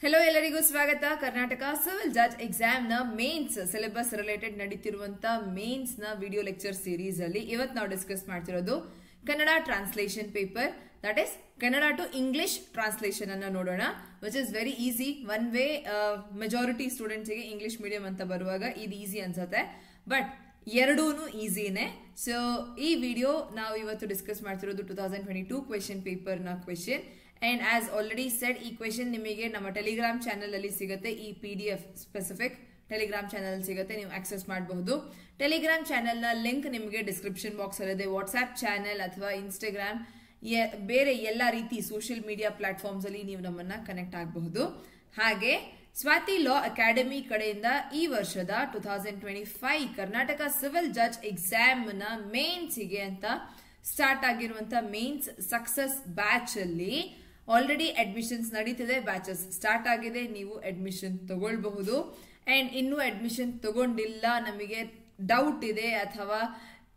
Hello ಎಲ್ಲರಿಗೂ ಸ್ವಾಗತ. Karnataka civil judge exam ನ ಮೇನ್ಸ್ ಸಿಲೆಬಸ್ ರಿಲೇಟೆಡ್ ನಡೀತಿರುವಂತ ಮೇನ್ಸ್ ನ ವಿಡಿಯೋ ಲೆಕ್ಚರ್ ಸೀರೀಸ್ ಅಲ್ಲಿ ಇವತ್ತು ನಾವು ಡಿಸ್ಕಸ್ ಮಾಡ್ತಿರೋದು Kannada translation paper, that is Kannada to English translation ಅನ್ನ ನೋಡೋಣ. Which is very easy. One way majority students ಗೆ ಇಂಗ್ಲಿಷ್ ಮೀಡಿಯಂ ಅಂತ ಬರುವಾಗ ಇದು ಈಸಿ ಅನ್ಸುತ್ತೆ, ಬಟ್ ಎರಡೂನು ಈಸಿನೇ. ಸೊ ಈ ವಿಡಿಯೋ ನಾವು ಇವತ್ತು ಡಿಸ್ಕಸ್ ಮಾಡ್ತಿರೋದು 2022 ಕ್ವೆಶನ್ ಪೇಪರ್ ನ question. And as already said, ಈ ಕ್ವೆಶನ್ ನಿಮಗೆ ನಮ್ಮ ಟೆಲಿಗ್ರಾಮ್ ಚಾನಲ್ ಅಲ್ಲಿ ಸಿಗುತ್ತೆ. ಈ PDF ಸ್ಪೆಸಿಫಿಕ್ ಟೆಲಿಗ್ರಾಮ್ ಚಾನಲ್ ಸಿಗುತ್ತೆ, ನೀವು ಆಕ್ಸೆಸ್ ಮಾಡಬಹುದು. ಟೆಲಿಗ್ರಾಮ್ ಚಾನಲ್ ನ ಲಿಂಕ್ ನಿಮಗೆ ಡಿಸ್ಕ್ರಿಪ್ಷನ್ ಬಾಕ್ಸ್ ಅಲ್ಲಿ ಇದೆ. ವಾಟ್ಸ್ಆಪ್ ಚಾನಲ್ ಅಥವಾ ಇನ್ಸ್ಟಾಗ್ರಾಮ್, ಬೇರೆ ಎಲ್ಲ ರೀತಿ ಸೋಷಿಯಲ್ ಮೀಡಿಯಾ ಪ್ಲಾಟ್ಫಾರ್ಮ್ಸ್ ಅಲ್ಲಿ ನೀವು ನಮ್ಮನ್ನ ಕನೆಕ್ಟ್ ಆಗಬಹುದು. ಹಾಗೆ ಸ್ವಾತಿ ಲಾ ಅಕಾಡೆಮಿ ಕಡೆಯಿಂದ ಈ ವರ್ಷದ 2025 ಕರ್ನಾಟಕ ಸಿವಿಲ್ ಜಡ್ಜ್ ಎಕ್ಸಾಮ್ ನ ಮೇನ್ಸ್ಗೆ ಅಂತ ಸ್ಟಾರ್ಟ್ ಆಗಿರುವಂತ ಮೇನ್ಸ್ ಸಕ್ಸಸ್ ಬ್ಯಾಚ್ ಅಲ್ಲಿ ಆಲ್ರೆಡಿ ಅಡ್ಮಿಷನ್ಸ್ ನಡೀತಿದೆ. ಬ್ಯಾಚಸ್ ಸ್ಟಾರ್ಟ್ ಆಗಿದೆ, ನೀವು ಅಡ್ಮಿಷನ್ ತಗೊಳ್ಬಹುದು. ಅಂಡ್ ಇನ್ನೂ ಅಡ್ಮಿಷನ್ ತಗೊಂಡಿಲ್ಲ, ನಮಗೆ ಡೌಟ್ ಇದೆ ಅಥವಾ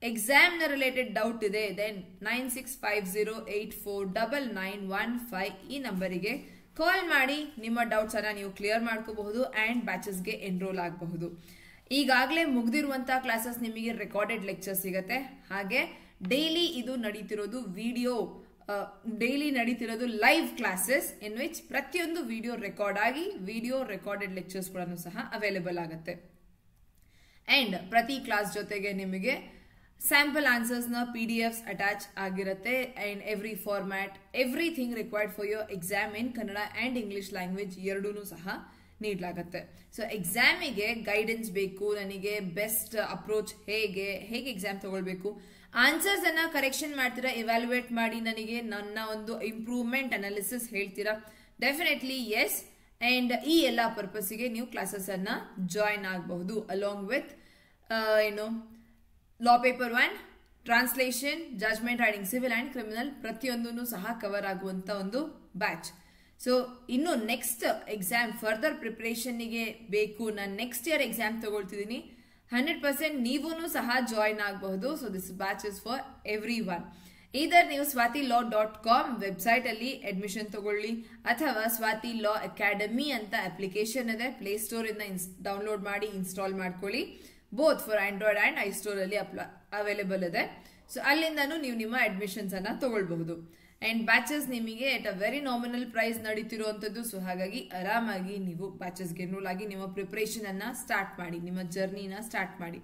ಎಕ್ಸಾಮ್ ನ ರಿಲೇಟೆಡ್ ಡೌಟ್ ಇದೆ, ದೆನ್ 9650849915 ಈ ನಂಬರಿಗೆ ಕಾಲ್ ಮಾಡಿ ನಿಮ್ಮ ಡೌಟ್ಸ್ ಅನ್ನ ನೀವು ಕ್ಲಿಯರ್ ಮಾಡ್ಕೋಬಹುದು ಅಂಡ್ ಬ್ಯಾಚಸ್ಗೆ ಎನ್ರೋಲ್ ಆಗಬಹುದು. ಈಗಾಗಲೇ ಮುಗ್ದಿರುವಂತಹ ಕ್ಲಾಸಸ್ ನಿಮಗೆ ರೆಕಾರ್ಡೆಡ್ ಲೆಕ್ಚರ್ ಸಿಗತ್ತೆ. ಹಾಗೆ ಡೈಲಿ ಇದು ನಡೀತಿರೋದು ಡೈಲಿ ನಡೀತಿರೋದು ಲೈವ್ ಕ್ಲಾಸಸ್ ಇನ್ ವಿಚ್ ಪ್ರತಿಯೊಂದು ವಿಡಿಯೋ ರೆಕಾರ್ಡ್ ಆಗಿ ವಿಡಿಯೋ ರೆಕಾರ್ಡೆಡ್ ಲೆಕ್ಚರ್ಸ್ ಕೂಡ ಸಹ ಅವೈಲೇಬಲ್ ಆಗುತ್ತೆ. ಅಂಡ್ ಪ್ರತಿ ಕ್ಲಾಸ್ ಜೊತೆಗೆ ನಿಮಗೆ ಸ್ಯಾಂಪಲ್ ಆನ್ಸರ್ಸ್ ನ PDFs ಅಟ್ಯಾಚ್ ಆಗಿರುತ್ತೆ. And every format, everything required for your exam in Kannada and English language ಎರಡೂ ಸಹ ನೀಡಲಾಗುತ್ತೆ. ಸೊ ಎಕ್ಸಾಮಿಗೆ ಗೈಡೆನ್ಸ್ ಬೇಕು, ನನಗೆ ಬೆಸ್ಟ್ ಅಪ್ರೋಚ್ ಹೇಗೆ ಎಕ್ಸಾಮ್ ತಗೊಳ್ಬೇಕು, ಆನ್ಸರ್ಸ್ ಅನ್ನ ಕರೆಕ್ಷನ್ ಮಾಡ್ತೀರಾ, ಇವ್ಯಾಲ್ಯುಯೇಟ್ ಮಾಡಿ ನನಗೆ ನನ್ನ ಒಂದು ಇಂಪ್ರೂವ್ಮೆಂಟ್ ಅನಾಲಿಸಿಸ್ ಹೇಳ್ತೀರಾ, ಡೆಫಿನೆಟ್ಲಿ ಎಸ್. ಅಂಡ್ ಈ ಎಲ್ಲ ಪರ್ಪಸ್ಗೆ ನೀವು ಕ್ಲಾಸಸ್ ಅನ್ನ ಜಾಯಿನ್ ಆಗಬಹುದು. Along with law paper 1, translation, judgment writing, civil and criminal ಪ್ರತಿಯೊಂದೂ ಸಹ ಕವರ್ ಆಗುವಂತ ಒಂದು ಬ್ಯಾಚ್. ಸೊ ಇನ್ನು ನೆಕ್ಸ್ಟ್ ಎಕ್ಸಾಮ್ ಫರ್ದರ್ ಪ್ರಿಪರೇಷನ್ಗೆ ಬೇಕು, ನಾನು ನೆಕ್ಸ್ಟ್ ಇಯರ್ ಎಕ್ಸಾಮ್ ತಗೊಳ್ತಿದ್ದೀನಿ, 100% ನೀವೂ ಸಹ ಜಾಯಿನ್ ಆಗಬಹುದು. So this batch is for every one. ಇದರ್ ನೀವು swatilaw.com ವೆಬ್ಸೈಟ್ ಅಲ್ಲಿ ಅಡ್ಮಿಷನ್ ತಗೊಳ್ಳಿ, ಅಥವಾ ಸ್ವಾತಿ ಲಾ ಅಕಾಡೆಮಿ ಅಂತ ಅಪ್ಲಿಕೇಶನ್ ಇದೆ, ಪ್ಲೇ ಸ್ಟೋರ್ ಇಂದ ಡೌನ್ಲೋಡ್ ಮಾಡಿ ಇನ್ಸ್ಟಾಲ್ ಮಾಡ್ಕೊಳ್ಳಿ. ಬೋತ್ ಫಾರ್ ಆಂಡ್ರಾಯ್ಡ್ ಅಂಡ್ ಐಸ್ಟೋರ್ ಅಲ್ಲಿ ಅವೈಲೇಬಲ್ ಇದೆ. ಸೊ ಅಲ್ಲಿಂದನೂ ನೀವು ನಿಮ್ಮ ಅಡ್ಮಿಷನ್ಸ್ ಅನ್ನ ತಗೊಳ್ಬಹುದು. ಅಂಡ್ ಬ್ಯಾಚಸ್ ನಿಮಗೆ at a very nominal price ನಡೀತಿರುವಂತದ್ದು. ಸೊ ಹಾಗಾಗಿ ಆರಾಮಾಗಿ ನೀವು ಬ್ಯಾಚಸ್ಗೆ ಎನ್ರೋಲ್ ಆಗಿ ನಿಮ್ಮ ಪ್ರಿಪರೇಷನ್ ಅನ್ನ ಸ್ಟಾರ್ಟ್ ಮಾಡಿ, ನಿಮ್ಮ ಜರ್ನಿನ ಸ್ಟಾರ್ಟ್ ಮಾಡಿ.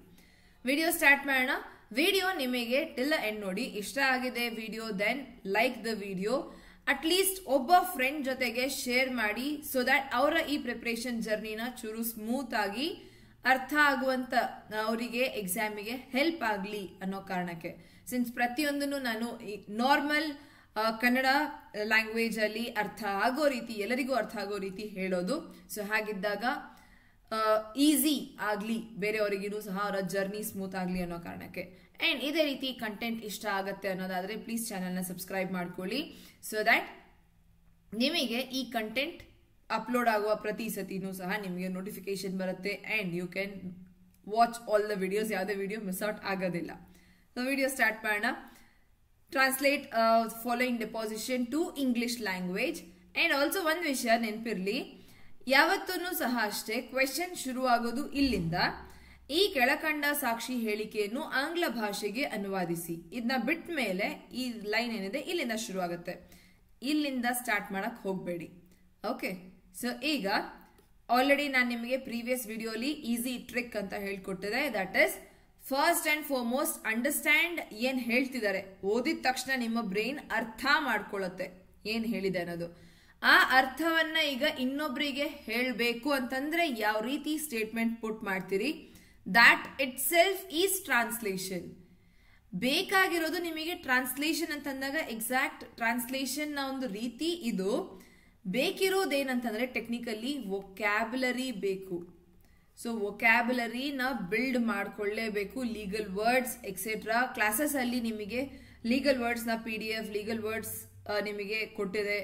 ವಿಡಿಯೋ ಸ್ಟಾರ್ಟ್ ಮಾಡೋಣ. ವಿಡಿಯೋ ನಿಮಗೆ ಟಿಲ್ ಎಂಡ್ ನೋಡಿ. ಇಷ್ಟ ಆಗಿದೆ video, then like the video. At least ಒಬ್ಬ ಫ್ರೆಂಡ್ ಜೊತೆಗೆ ಶೇರ್ ಮಾಡಿ, ಸೊ ದಟ್ ಅವರ ಈ ಪ್ರಿಪರೇಷನ್ ಜರ್ನಿನ ಚೂರು ಸ್ಮೂತ್ ಆಗಿ ಅರ್ಥ ಆಗುವಂತ ಅವರಿಗೆ ಎಕ್ಸಾಮಿಗೆ ಹೆಲ್ಪ್ ಆಗ್ಲಿ ಅನ್ನೋ ಕಾರಣಕ್ಕೆ. ಸಿನ್ಸ್ ಪ್ರತಿಯೊಂದನ್ನು ನಾನು ನಾರ್ಮಲ್ ಕನ್ನಡ ಲ್ಯಾಂಗ್ವೇಜ್ ಅಲ್ಲಿ ಅರ್ಥ ಆಗೋ ರೀತಿ, ಎಲ್ಲರಿಗೂ ಅರ್ಥ ಆಗೋ ರೀತಿ ಹೇಳೋದು. ಸೊ ಹಾಗಿದ್ದಾಗ ಈಸಿ ಆಗ್ಲಿ ಬೇರೆಯವರಿಗೂ ಸಹ, ಅವರ ಜರ್ನಿ ಸ್ಮೂತ್ ಆಗ್ಲಿ ಅನ್ನೋ ಕಾರಣಕ್ಕೆ. ಅಂಡ್ ಇದೇ ರೀತಿ ಕಂಟೆಂಟ್ ಇಷ್ಟ ಆಗತ್ತೆ ಅನ್ನೋದಾದ್ರೆ ಪ್ಲೀಸ್ ಚಾನೆಲ್ನ ಸಬ್ಸ್ಕ್ರೈಬ್ ಮಾಡ್ಕೊಳ್ಳಿ, ಸೊ ದಟ್ ನಿಮಗೆ ಈ ಕಂಟೆಂಟ್ ಅಪ್ಲೋಡ್ ಆಗುವ ಪ್ರತಿ ಸತಿನೂ ಸಹ ನಿಮಗೆ ನೋಟಿಫಿಕೇಶನ್ ಬರುತ್ತೆ and you can watch all the videos. ಯಾವುದೇ ವಿಡಿಯೋ ಮಿಸ್ ಔಟ್ ಆಗೋದಿಲ್ಲ. ಸೊ ವಿಡಿಯೋ ಸ್ಟಾರ್ಟ್ ಮಾಡೋಣ. Translate following deposition to English language. And also ಒಂದು ವಿಷಯ ನೆನಪಿರ್ಲಿ, ಯಾವತ್ತೂ ಸಹ ಅಷ್ಟೇ ಕ್ವೆಶನ್ ಶುರು ಆಗೋದು ಇಲ್ಲಿಂದ. ಈ ಕೆಳಕಂಡ ಸಾಕ್ಷಿ ಹೇಳಿಕೆಯನ್ನು ಆಂಗ್ಲ ಭಾಷೆಗೆ ಅನುವಾದಿಸಿ. ಇದನ್ನ ಬಿಟ್ಟ ಮೇಲೆ ಈ ಲೈನ್ ಏನಿದೆ ಇಲ್ಲಿಂದ ಶುರು ಆಗುತ್ತೆ. ಇಲ್ಲಿಂದ ಸ್ಟಾರ್ಟ್ ಮಾಡಕ್ ಹೋಗ್ಬೇಡಿ. ಓಕೆ, ಸೊ ಈಗ ಆಲ್ರೆಡಿ ನಾನು ನಿಮಗೆ ಪ್ರೀವಿಯಸ್ ವಿಡಿಯೋಲಿ ಈಸಿ ಟ್ರಿಕ್ ಅಂತ ಹೇಳ್ಕೊಟ್ಟಿದೆ. That is first and foremost understand ಏನ್ ಹೇಳ್ತಿದ್ದಾರೆ. ಓದಿದ ತಕ್ಷಣ ನಿಮ್ಮ ಬ್ರೈನ್ ಅರ್ಥ ಮಾಡ್ಕೊಳ್ಳುತ್ತೆ ಏನ್ ಹೇಳಿದೆ ಅನ್ನೋದು. ಆ ಅರ್ಥವನ್ನ ಈಗ ಇನ್ನೊಬ್ರಿಗೆ ಹೇಳಬೇಕು ಅಂತಂದ್ರೆ ಯಾವ ರೀತಿ ಸ್ಟೇಟ್ಮೆಂಟ್ ಪುಟ್ ಮಾಡ್ತೀರಿ, ದಾಟ್ ಇಟ್ ಸೆಲ್ಫ್ ಈಸ್ ಟ್ರಾನ್ಸ್ಲೇಷನ್. ಬೇಕಾಗಿರೋದು ನಿಮಗೆ ಟ್ರಾನ್ಸ್ಲೇಷನ್ ಅಂತಂದಾಗ ಎಕ್ಸಾಕ್ಟ್ ಟ್ರಾನ್ಸ್ಲೇಷನ್ ನ ಒಂದು ರೀತಿ ಇದು. ಬೇಕಿರೋದೇನಂತಂದ್ರೆ ಟೆಕ್ನಿಕಲಿ ವೊಕ್ಯಾಬುಲರಿ ಬೇಕು. ಸೊ ವೊಕ್ಯಾಬುಲರಿನ ಬಿಲ್ಡ್ ಮಾಡ್ಕೊಳ್ಳೇಬೇಕು. ಲೀಗಲ್ ವರ್ಡ್ಸ್ ಎಕ್ಸೆಟ್ರಾ ಕ್ಲಾಸಸ್ ಅಲ್ಲಿ ನಿಮಗೆ ಲೀಗಲ್ ವರ್ಡ್ಸ್ ನ PDF, ಲೀಗಲ್ ವರ್ಡ್ಸ್ ನಿಮಗೆ ಕೊಟ್ಟಿದೆ,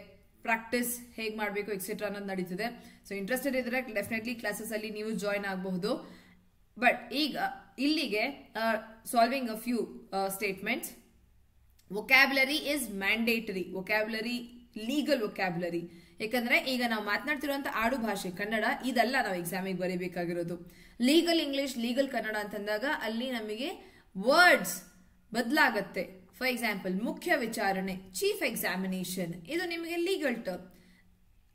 ಪ್ರಾಕ್ಟೀಸ್ ಹೇಗೆ ಮಾಡಬೇಕು ಎಕ್ಸೆಟ್ರಾ ಅನ್ನೋದು ನಡೀತಿದೆ. ಸೊ ಇಂಟ್ರೆಸ್ಟೆಡ್ ಇದ್ರೆ ಡೆಫಿನೆಟ್ಲಿ ಕ್ಲಾಸಸ್ ಅಲ್ಲಿ ನೀವು ಜಾಯಿನ್ ಆಗಬಹುದು. ಬಟ್ ಈಗ ಇಲ್ಲಿಗೆ solving a few statements. Vocabulary is mandatory. Vocabulary, legal vocabulary ಯಾಕಂದ್ರೆ ಈಗ ನಾವು ಮಾತನಾಡ್ತಿರುವಂತ ಆಡು ಭಾಷೆ ಕನ್ನಡ ಇದೆಲ್ಲ ನಾವು ಎಕ್ಸಾಮಿಗೆ ಬರೀಬೇಕಾಗಿರೋದು. ಲೀಗಲ್ ಇಂಗ್ಲಿಷ್, ಲೀಗಲ್ ಕನ್ನಡ ಅಂತಂದಾಗ ಅಲ್ಲಿ ನಮಗೆ ವರ್ಡ್ಸ್ ಬದಲಾಗತ್ತೆ. ಫಾರ್ ಎಕ್ಸಾಂಪಲ್ ಮುಖ್ಯ ವಿಚಾರಣೆ, ಚೀಫ್ ಎಕ್ಸಾಮಿನೇಷನ್, ಇದು ನಿಮಗೆ ಲೀಗಲ್ ಟರ್ಮ್.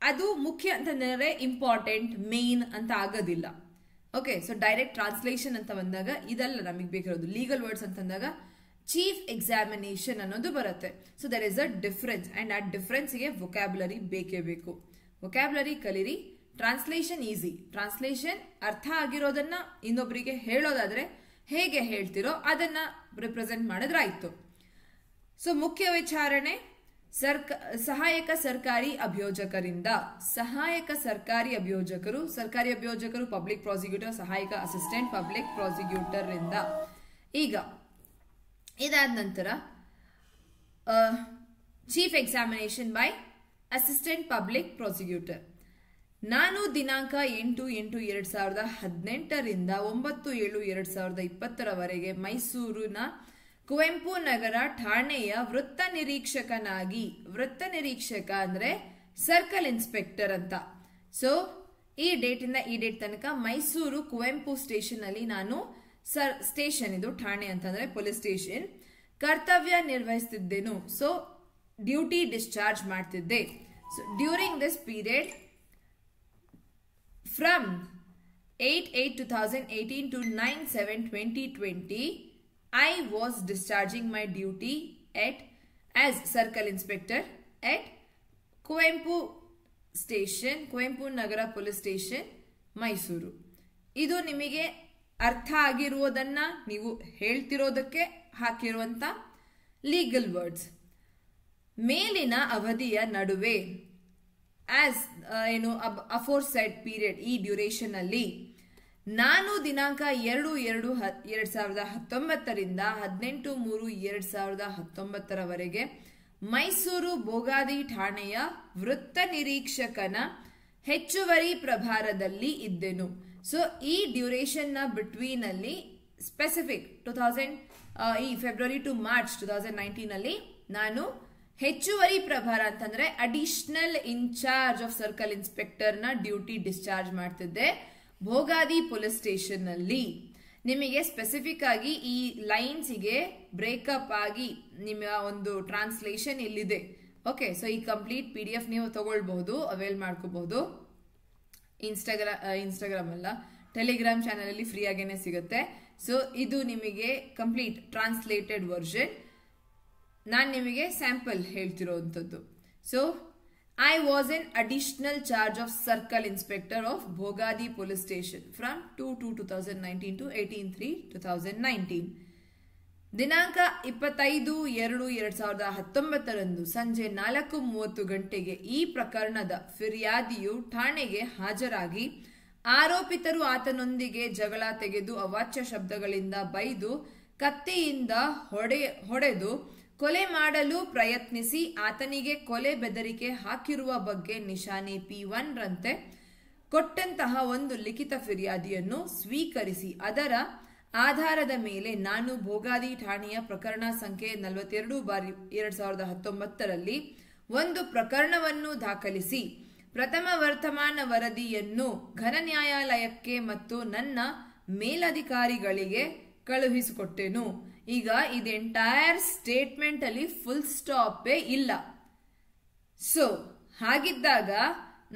ಅದು ಮುಖ್ಯ ಅಂತಂದ್ರೆ ಇಂಪಾರ್ಟೆಂಟ್, ಮೇನ್ ಅಂತ ಆಗೋದಿಲ್ಲ. ಓಕೆ, ಸೊ ಡೈರೆಕ್ಟ್ ಟ್ರಾನ್ಸ್ಲೇಷನ್ ಅಂತ ಬಂದಾಗ ಇದೆಲ್ಲ ನಮಗೆ ಬೇಕಿರೋದು. ಲೀಗಲ್ ವರ್ಡ್ಸ್ ಅಂತಂದಾಗ ಚೀಫ್ ಎಕ್ಸಾಮಿನೇಷನ್ ಅನ್ನೋದು ಬರುತ್ತೆ. So there is a difference and ಆ ಡಿಫರೆನ್ಸ್ಗೆ ವೊಕ್ಯಾಬ್ಯುಲರಿ ಬೇಕೇ ಬೇಕು. ವೊಕ್ಯಾಬ್ಯುಲರಿ ಕಲೀರಿ. Translation easy. ಟ್ರಾನ್ಸ್ಲೇಷನ್ ಅರ್ಥ ಆಗಿರೋದನ್ನ ಇನ್ನೊಬ್ಬರಿಗೆ ಹೇಳೋದಾದ್ರೆ ಹೇಗೆ ಹೇಳ್ತಿರೋ ಅದನ್ನ ರಿಪ್ರೆಸೆಂಟ್ ಮಾಡಿದ್ರಾಯ್ತು. ಸೊ ಮುಖ್ಯ ವಿಚಾರಣೆ ಸಹಾಯಕ ಸರ್ಕಾರಿ ಅಭಿಯೋಜಕರಿಂದ. ಸಹಾಯಕ ಸರ್ಕಾರಿ ಅಭಿಯೋಜಕರು ಪಬ್ಲಿಕ್ ಪ್ರಾಸಿಕ್ಯೂಟರ್, ಸಹಾಯಕ ಅಸಿಸ್ಟೆಂಟ್ ಪಬ್ಲಿಕ್ ಪ್ರಾಸಿಕ್ಯೂಟರ್ ಇಂದ. ಈಗ ಇದಾದ ನಂತರ chief examination by assistant public prosecutor. ನಾನು ದಿನಾಂಕ 8/8/2018 ರಿಂದ 9/7/2020 ಮೈಸೂರಿನ ಕುವೆಂಪು ನಗರ ಠಾಣೆಯ ವೃತ್ತ ನಿರೀಕ್ಷಕ ಅಂದ್ರೆ ಸರ್ಕಲ್ ಇನ್ಸ್ಪೆಕ್ಟರ್ ಅಂತ. ಸೊ ಈ ಡೇಟ್ ಇಂದ ಈ ಡೇಟ್ ತನಕ ಮೈಸೂರು ಕುವೆಂಪು ಸ್ಟೇಷನ್ ಅಲ್ಲಿ ನಾನು ಸ್ಟೇಷನ್, ಇದು ಠಾಣೆ ಅಂತಂದ್ರೆ ಪೊಲೀಸ್ ಸ್ಟೇಷನ್, ಕರ್ತವ್ಯ ನಿರ್ವಹಿಸುತ್ತಿದ್ದೆನು. ಸೊ ಡ್ಯೂಟಿ ಡಿಸ್ಚಾರ್ಜ್ ಮಾಡ್ತಿದ್ದೆ. So during this period from 8/8/2018 to 9/7/2020 I was discharging my duty as Circle Inspector at Kuvempu Station, Kuvempu Nagara Police Station, Mysuru. ಇದು ನಿಮಗೆ ಅರ್ಥ ಆಗಿರುವುದನ್ನ ನೀವು ಹೇಳ್ತಿರೋದಕ್ಕೆ ಹಾಕಿರುವಂತ ಲೀಗಲ್ ವರ್ಡ್ಸ್. ಮೇಲಿನ ಅವಧಿಯ ನಡುವೆ ಆಸ್ ಅಫೋರ್ಸೈಡ್ ಪೀರಿಯಡ್, ಈ ಡ್ಯೂರೇಷನ್ ಅಲ್ಲಿ ನಾನು ದಿನಾಂಕ 2/2/2019 ರಿಂದ 18/3/2019 ಮೈಸೂರು ಬೋಗಾದಿ ಠಾಣೆಯ ವೃತ್ತ ನಿರೀಕ್ಷಕನ ಹೆಚ್ಚುವರಿ ಪ್ರಭಾರದಲ್ಲಿ ಇದ್ದೆನು. ಸೊ ಈ ಡ್ಯೂರೇಷನ್ ನ ಬಿಟ್ವೀನ್ ಅಲ್ಲಿ ಸ್ಪೆಸಿಫಿಕ್ ಈ ಫೆಬ್ರವರಿ ಟು ಮಾರ್ಚ್ 2019 ಅಲ್ಲಿ ನಾನು ಹೆಚ್ಚುವರಿ ಪ್ರಭಾರ ಅಂತಂದ್ರೆ additional incharge of circle inspector ನ ಡ್ಯೂಟಿ ಡಿಸ್ಚಾರ್ಜ್ ಮಾಡ್ತಿದ್ದೆ ಭೋಗಾದಿ ಪೊಲೀಸ್ ಸ್ಟೇಷನ್ ನಲ್ಲಿ. ನಿಮಗೆ ಸ್ಪೆಸಿಫಿಕ್ ಆಗಿ ಈ ಲೈನ್ಸ್ಗೆ ಬ್ರೇಕಪ್ ಆಗಿ ನಿಮ್ಮ ಒಂದು ಟ್ರಾನ್ಸ್ಲೇಷನ್ ಇಲ್ಲಿದೆ. ಓಕೆ, ಸೊ ಈ ಕಂಪ್ಲೀಟ್ PDF ನೀವು ತಗೊಳ್ಬಹುದು, ಅವೈಲ್ ಮಾಡ್ಕೋಬಹುದು. ಇನ್ಸ್ಟಾಗ್ರಾಮ್ ಅಲ್ಲ, ಟೆಲಿಗ್ರಾಮ್ ಚಾನಲ್ ಅಲ್ಲಿ ಫ್ರೀ ಆಗೇನೆ ಸಿಗುತ್ತೆ. ಸೊ ಇದು ನಿಮಗೆ ಕಂಪ್ಲೀಟ್ ಟ್ರಾನ್ಸ್ಲೇಟೆಡ್ ವರ್ಷನ್. ನಾನು ನಿಮಗೆ ಸ್ಯಾಂಪಲ್ ಹೇಳ್ತಿರೋಂಥದ್ದು. So I was an additional charge of Circle Inspector of Bhogadi Police Station from 2/2/2019 to 18/3/2019. ದಿನಾಂಕ 25/2/2019 ರಂದು ಸಂಜೆ 4:30 ಗಂಟೆಗೆ ಈ ಪ್ರಕರಣದ ಫಿರ್ಯಾದಿಯು ಠಾಣೆಗೆ ಹಾಜರಾಗಿ ಆರೋಪಿತರು ಆತನೊಂದಿಗೆ ಜಗಳ ತೆಗೆದು ಅವಾಚ್ಯ ಶಬ್ದಗಳಿಂದ ಬೈದು ಕತ್ತಿಯಿಂದ ಹೊಡೆದು ಕೊಲೆ ಮಾಡಲು ಪ್ರಯತ್ನಿಸಿ ಆತನಿಗೆ ಕೊಲೆ ಬೆದರಿಕೆ ಹಾಕಿರುವ ಬಗ್ಗೆ ನಿಶಾನೆ P1 ರಂತೆ ಕೊಟ್ಟಂತಹ ಒಂದು ಲಿಖಿತ ಫಿರ್ಯಾದಿಯನ್ನು ಸ್ವೀಕರಿಸಿ ಅದರ ಆಧಾರದ ಮೇಲೆ ನಾನು ಭೋಗಾದಿ ಠಾಣೆಯ ಪ್ರಕರಣ ಸಂಖ್ಯೆ 42/2019 ರಲ್ಲಿ ಒಂದು ಪ್ರಕರಣವನ್ನು ದಾಖಲಿಸಿ ಪ್ರಥಮ ವರ್ತಮಾನ ವರದಿಯನ್ನು ಘನ ನ್ಯಾಯಾಲಯಕ್ಕೆ ಮತ್ತು ನನ್ನ ಮೇಲಧಿಕಾರಿಗಳಿಗೆ ಕಳುಹಿಸಿಕೊಟ್ಟೆನು. ಈಗ ಇದು ಎಂಟೈರ್ ಸ್ಟೇಟ್ಮೆಂಟ್ ಅಲ್ಲಿ ಫುಲ್ ಸ್ಟಾಪೇ ಇಲ್ಲ. ಸೊ ಹಾಗಿದ್ದಾಗ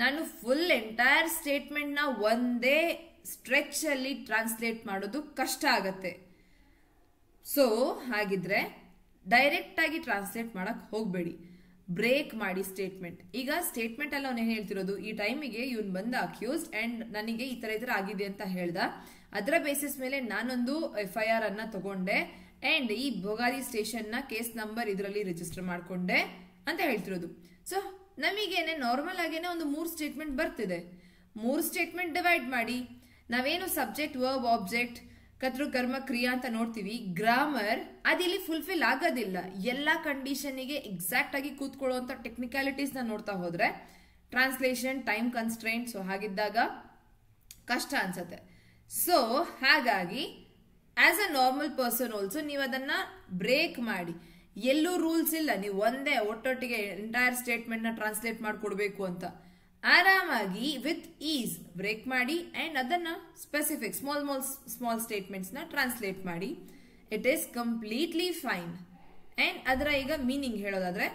ನಾನು ಫುಲ್ ಎಂಟೈರ್ ಸ್ಟೇಟ್ಮೆಂಟ್ ನ ಒಂದೇ ಸ್ಟ್ರೆಚ್ ಅಲ್ಲಿ ಟ್ರಾನ್ಸ್ಲೇಟ್ ಮಾಡೋದು ಕಷ್ಟ ಆಗತ್ತೆ. ಸೊ ಹಾಗಿದ್ರೆ ಡೈರೆಕ್ಟ್ ಆಗಿ ಟ್ರಾನ್ಸ್ಲೇಟ್ ಮಾಡಕ್ ಹೋಗ್ಬೇಡಿ, ಬ್ರೇಕ್ ಮಾಡಿ ಸ್ಟೇಟ್ಮೆಂಟ್. ಈಗ ಸ್ಟೇಟ್ಮೆಂಟ್ ಅಲ್ಲಿ ಅವನು ಹೇಳ್ತಿರೋದು ಈ ಟೈಮಿಗೆ ಇವನ್ ಬಂದ ಅಕ್ಯೂಸ್ಡ್ ಅಂಡ್ ನನಗೆ ಈ ತರ ಆಗಿದೆ ಅಂತ ಹೇಳ್ದ. ಅದರ ಬೇಸಿಸ್ ಮೇಲೆ ನಾನೊಂದು FIR ಅನ್ನ ತಗೊಂಡೆ ಅಂಡ್ ಈ ಭೋಗಾದಿ ಸ್ಟೇಷನ್ ನ ಕೇಸ್ ನಂಬರ್ ಇದರಲ್ಲಿ ರಿಜಿಸ್ಟರ್ ಮಾಡ್ಕೊಂಡೆ ಅಂತ ಹೇಳ್ತಿರೋದು. ಸೊ ನಮಗೇನೆ ನಾರ್ಮಲ್ ಆಗೇನೆ ಒಂದು 3 ಸ್ಟೇಟ್ಮೆಂಟ್ ಬರ್ತಿದೆ. 3 ಸ್ಟೇಟ್ಮೆಂಟ್ ಡಿವೈಡ್ ಮಾಡಿ. ನಾವೇನು ಸಬ್ಜೆಕ್ಟ್, ವರ್ಬ್, ಆಬ್ಜೆಕ್ಟ್, ಕರ್ತೃ, ಕರ್ಮ, ಕ್ರಿಯಾ ಅಂತ ನೋಡ್ತೀವಿ, ಗ್ರಾಮರ್ ಅದಿಲ್ಲಿ ಫುಲ್ಫಿಲ್ ಆಗೋದಿಲ್ಲ. ಎಲ್ಲಾ ಕಂಡೀಷನ್ಗೆ ಎಕ್ಸಾಕ್ಟ್ ಆಗಿ ಕೂತ್ಕೊಳ್ಳುವಂತ ಟೆಕ್ನಿಕಾಲಿಟೀಸ್ ನ ನೋಡ್ತಾ ಹೋದ್ರೆ ಟ್ರಾನ್ಸ್ಲೇಷನ್ ಟೈಮ್ ಕನ್ಸ್ಟ್ರೈಂಟ್. ಸೊ ಹಾಗಿದ್ದಾಗ ಕಷ್ಟ ಅನ್ಸತ್ತೆ. ಸೊ ಹಾಗಾಗಿ as a normal person also ನೀವು ಅದನ್ನ ಬ್ರೇಕ್ ಮಾಡಿ. ಎಲ್ಲೂ ರೂಲ್ಸ್ ಇಲ್ಲ ನೀವು ಒಂದೇ ಒಟ್ಟೊಟ್ಟಿಗೆ ಎಂಟೈರ್ ಸ್ಟೇಟ್ಮೆಂಟ್ ನ ಟ್ರಾನ್ಸ್ಲೇಟ್ ಮಾಡಿಕೊಡ್ಬೇಕು ಅಂತ. ಆರಾಮಾಗಿ ವಿತ್ ಈಸ್ ಬ್ರೇಕ್ ಮಾಡಿ ಅಂಡ್ ಅದನ್ನ ಸ್ಪೆಸಿಫಿಕ್ ಸ್ಮಾಲ್ ಸ್ಟೇಟ್ಮೆಂಟ್ಸ್ ನ ಟ್ರಾನ್ಸ್ಲೇಟ್ ಮಾಡಿ. It is completely fine. And ಅದರ ಈಗ ಮೀನಿಂಗ್ ಹೇಳೋದಾದ್ರೆ,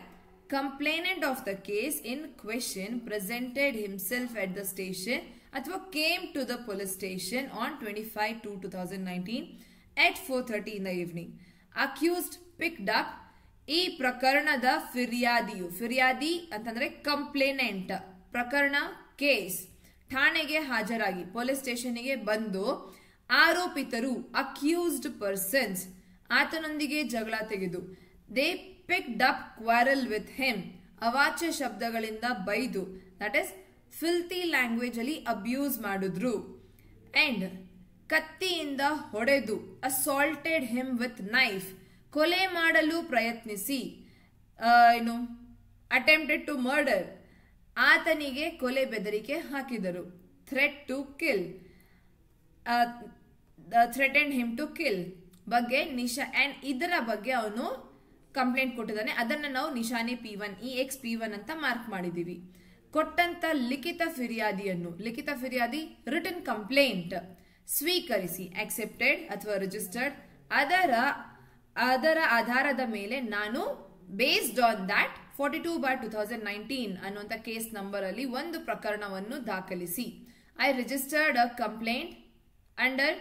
complainant of the case in question presented himself at the station ಅಥವಾ came to the police station on 25/2/2019 at 4:30 in the evening. Accused picked up. ಈ ಪ್ರಕರಣದ ಫಿರ್ಯಾದಿ ಅಂತಂದ್ರೆ complainant, ಪ್ರಕರಣ case ಠಾಣೆಗೆ ಹಾಜರಾಗಿ ಪೊಲೀಸ್ ಸ್ಟೇಷನ್ಗೆ ಬಂದು ಆರೋಪಿತರು ಅಕ್ಯೂಸ್ಡ್ ಪರ್ಸನ್ಸ್ ಆತನೊಂದಿಗೆ ಜಗಳ ತೆಗೆದು they picked up quarrel with him ಅವಾಚ್ಯ ಶಬ್ದಗಳಿಂದ ಬೈದು, ದಟ್ ಇಸ್ ಫಿಲ್ತಿ ಲ್ಯಾಂಗ್ವೇಜ್ ಅಲ್ಲಿ ಅಬ್ಯೂಸ್ ಮಾಡಿದ್ರು. ಅಂಡ್ ಕತ್ತಿಯಿಂದ ಹೊಡೆದು ಅಸಾಲ್ಟೆಡ್ ಹಿಮ್ ವಿತ್ ನೈಫ್ ಕೊಲೆ ಮಾಡಲು ಪ್ರಯತ್ನಿಸಿ, ಅಟೆಂಪ್ಟೆಡ್ ಟು ಮರ್ಡರ್ ಆತನಿಗೆ ಕೊಲೆ ಬೆದರಿಕೆ ಹಾಕಿದರು. Threat to kill, threatened him to kill ಬಗ್ಗೆ ಅಂಡ್ ಇದರ ಬಗ್ಗೆ ಅವನು ಕಂಪ್ಲೇಂಟ್ ಕೊಟ್ಟಿದ್ದಾನೆ. ಅದನ್ನ ನಾವು ನಿಶಾನೆ P1 EX-P1 ಅಂತ ಮಾರ್ಕ್ ಮಾಡಿದೀವಿ. ಕೊಟ್ಟಂತ ಲಿಖಿತ ಫಿರ್ಯಾದಿ ರಿಟನ್ ಕಂಪ್ಲೇಂಟ್ ಸ್ವೀಕರಿಸಿ, ಅಕ್ಸೆಪ್ಟೆಡ್ ಅಥವಾ ರಿಜಿಸ್ಟರ್ಡ್, ಅದರ ಆಧಾರದ ಮೇಲೆ ನಾನು ಬೇಸ್ಡ್ ಆನ್ ದಟ್ 42/2019 ಅನ್ನುವಂತ ಕೇಸ್ ನಂಬರ್ ಅಲ್ಲಿ ಒಂದು ಪ್ರಕರಣವನ್ನು ದಾಖಲಿಸಿ, I registered a complaint under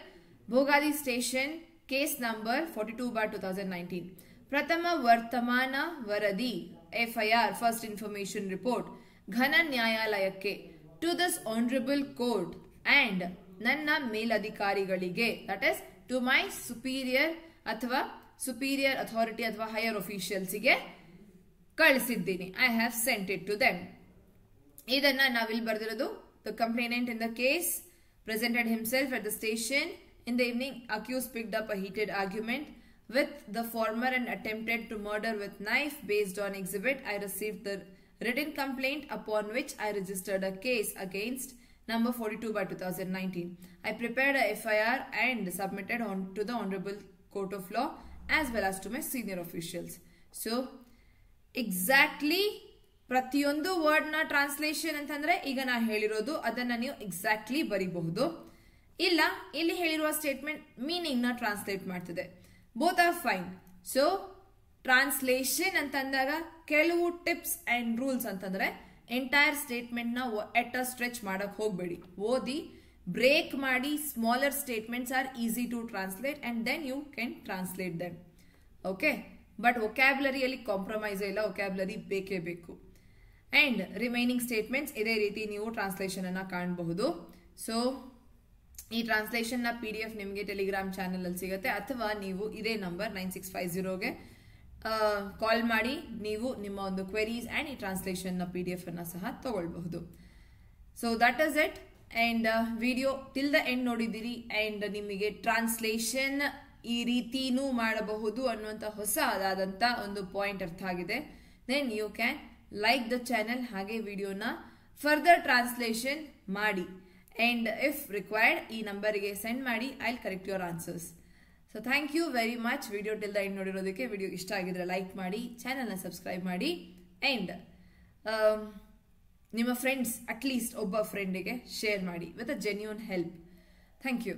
Bogadi station case number 42/2019. ಪ್ರಥಮ ವರ್ತಮಾನ ವರದಿ FIR ಫಸ್ಟ್ ಇನ್ಫಾರ್ಮೇಶನ್ ರಿಪೋರ್ಟ್ ಘನ ನ್ಯಾಯಾಲಯಕ್ಕೆ to this honourable court and ನನ್ನ ಮೇಲಧಿಕಾರಿಗಳಿಗೆ, that is to my superior authority ಅಥವಾ ಹೈಯರ್ ಅಫಿಷಿಯಲ್ಸ್ಗೆ ಕಳಿಸಿದ್ದೀನಿ. I have sent it to them. ಇದನ್ನ ನಾವಿಲ್ಲಿ ಬರೆದಿರೋದು, the complainant in the case presented himself at the station in the evening. Accused picked up a heated argument with the former and attempted to murder with knife. Based on exhibit, I received the written complaint upon which I registered a case against number 42/2019. I prepared a FIR and submitted on to the Honorable Court of Law as well as to my senior officials. So exactly ಪ್ರತಿಯೊಂದು word ನ translation ಅಂತಂದ್ರೆ ಈಗ ನಾ ಹೇಳಿರೋದು ಅದನ್ನ ನೀವು exactly ಬರೀಬಹುದು. ಇಲ್ಲ ಇಲ್ಲಿ ಹೇಳಿರುವ ಸ್ಟೇಟ್ಮೆಂಟ್ ಮೀನಿಂಗ್ ನ ಟ್ರಾನ್ಸ್ಲೇಟ್ ಮಾಡ್ತಿದೆ. Both are fine. So translation ಅಂತಂದಾಗ ಕೆಲವು ಟಿಪ್ಸ್ ಅಂಡ್ ರೂಲ್ಸ್ ಅಂತಂದ್ರೆ ಎಂಟೈರ್ ಸ್ಟೇಟ್ಮೆಂಟ್ ನ ಎಟ್ ಅ ಸ್ಟ್ರೆಚ್ ಮಾಡಕ್ ಹೋಗ್ಬೇಡಿ. ಓದಿ ಬ್ರೇಕ್ ಮಾಡಿ smaller statements are easy to translate and then you can translate them. Okay, but ವೊಕ್ಯಾಬ್ಲರಿಯಲ್ಲಿ ಕಾಂಪ್ರಮೈಸ್ ಇಲ್ಲ, ವೊಕ್ಯಾಬ್ಲರಿ ಬೇಕೇ ಬೇಕು. ಅಂಡ್ ರಿಮೈನಿಂಗ್ ಸ್ಟೇಟ್ಮೆಂಟ್ಸ್ ಇದೇ ರೀತಿ ನೀವು ಟ್ರಾನ್ಸ್ಲೇಷನ್ ಅನ್ನ ಕಾಣಬಹುದು. ಸೊ ಈ ಟ್ರಾನ್ಸ್ಲೇಷನ್ ನ PDF ನಿಮಗೆ ಟೆಲಿಗ್ರಾಮ್ ಚಾನೆಲ್ ಅಲ್ಲಿ ಸಿಗುತ್ತೆ, ಅಥವಾ ನೀವು ಇದೇ ನಂಬರ್ 9650ಗೆ ಕಾಲ್ ಮಾಡಿ ನೀವು ನಿಮ್ಮ ಒಂದು ಕ್ವೆರೀಸ್ ಅಂಡ್ ಈ ಟ್ರಾನ್ಸ್ಲೇಷನ್ ನ PDF ಅನ್ನ ಸಹ ತಗೊಳ್ಬಹುದು. So that is it. And video till the end ನೋಡಿದಿರಿ ಅಂಡ್ ನಿಮಗೆ ಟ್ರಾನ್ಸ್ಲೇಷನ್ ಈ ರೀತಿನೂ ಮಾಡಬಹುದು ಅನ್ನುವಂತ ಹೊಸದಾದಂತ ಒಂದು ಪಾಯಿಂಟ್ ಅರ್ಥ ಆಗಿದೆ. Then you can like the channel, ಹಾಗೆ ವಿಡಿಯೋನ ಫರ್ದರ್ ಟ್ರಾನ್ಸ್ಲೇಷನ್ ಮಾಡಿ ಅಂಡ್ ಇಫ್ ರಿಕ್ವೈರ್ಡ್ ಈ ನಂಬರ್ಗೆ ಸೆಂಡ್ ಮಾಡಿ. I will correct your answers. So thank you very much video till the end ನೋಡಿರೋದಕ್ಕೆ. ವಿಡಿಯೋ ಇಷ್ಟ ಆಗಿದ್ರೆ ಲೈಕ್ ಮಾಡಿ, ಚಾನೆಲ್ನ ಸಬ್ಸ್ಕ್ರೈಬ್ ಮಾಡಿ ಅಂಡ್ ನಿಮ್ಮ ಫ್ರೆಂಡ್ಸ್ ಅಟ್ಲೀಸ್ಟ್ ಒಬ್ಬ ಫ್ರೆಂಡಿಗೆ ಶೇರ್ ಮಾಡಿ with a genuine help. Thank you.